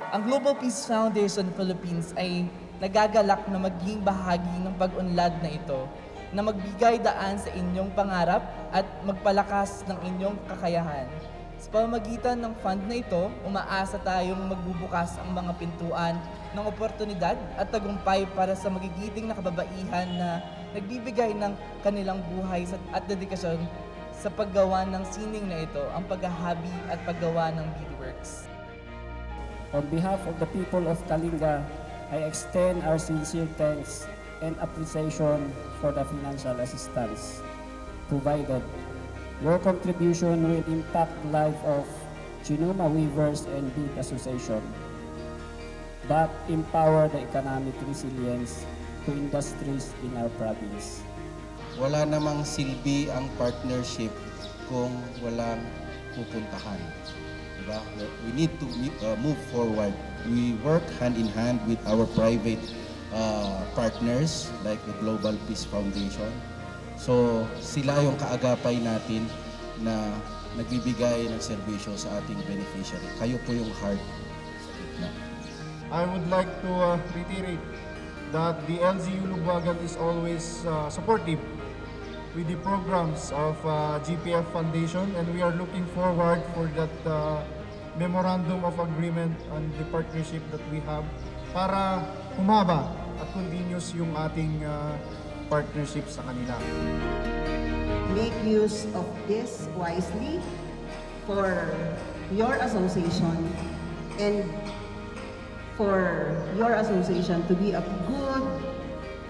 Ang Global Peace Foundation Philippines ay nagagalak na maging bahagi ng pag-unlad na ito, na magbigay daan sa inyong pangarap at magpalakas ng inyong kakayahan. Sa pamamagitan ng fund na ito, umaasa tayong magbubukas ang mga pintuan ng oportunidad at tagumpay para sa magigiting na kababaihan na nagbibigay ng kanilang buhay at dedikasyon sa paggawa ng sining na ito, ang paghahabi at paggawa ng beadworks. On behalf of the people of Kalinga, I extend our sincere thanks and appreciation for the financial assistance provided. Your contribution will impact the life of Chinuma Weavers and Bead Association, but empower the economic resilience to industries in our province. Wala namang silbi ang partnership kung walang pupuntahan. Diba? We need to move forward. We work hand in hand with our private partners like the Global Peace Foundation. So sila yung kaagapay natin na nagbibigay ng serbisyo sa ating beneficiary. Kayo po yung heart sa gitna. I would like to reiterate that the LGU Lubwagan is always supportive with the programs of GPF Foundation, and we are looking forward for that memorandum of agreement on the partnership that we have para humaba at continuous yung ating partnership sa kanila. Make use of this wisely for your association and for your association to be a good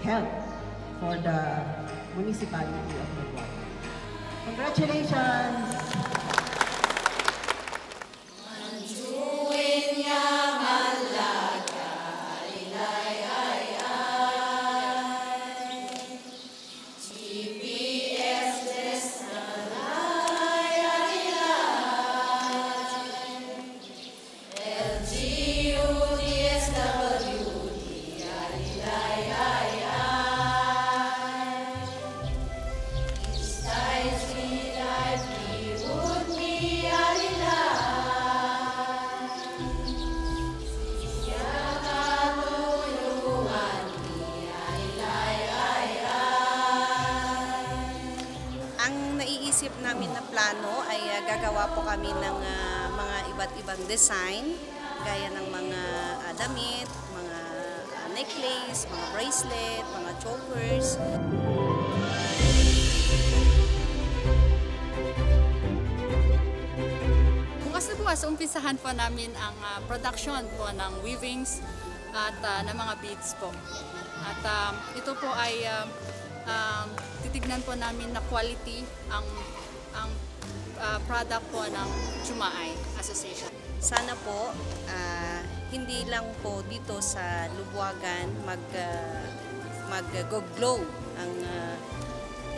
help for the municipality of Lubwagan. Congratulations! Naiisip namin na plano ay gagawa po kami ng mga iba't ibang design gaya ng mga damit, mga necklace, mga bracelet, mga chokers. Bukas na bukas, umpisahan po namin ang production po ng weavings at ng mga beads po. At ito po ay titignan po namin na quality ang product po ng Chumaay Association. Sana po hindi lang po dito sa Lubwagan mag-glow ang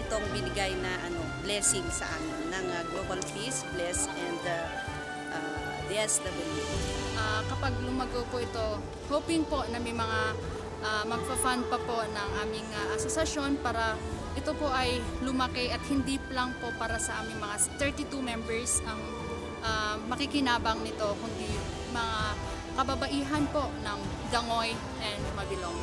itong binigay na blessing sa amin ng Global Peace, Bless and DSW. Kapag lumago po ito, hoping po na may mga magpa-fund pa po ng aming asosasyon para ito po ay lumaki at hindi lang po para sa aming mga 32 members ang makikinabang nito, kundi mga kababaihan po ng Dangoy and Mabilong.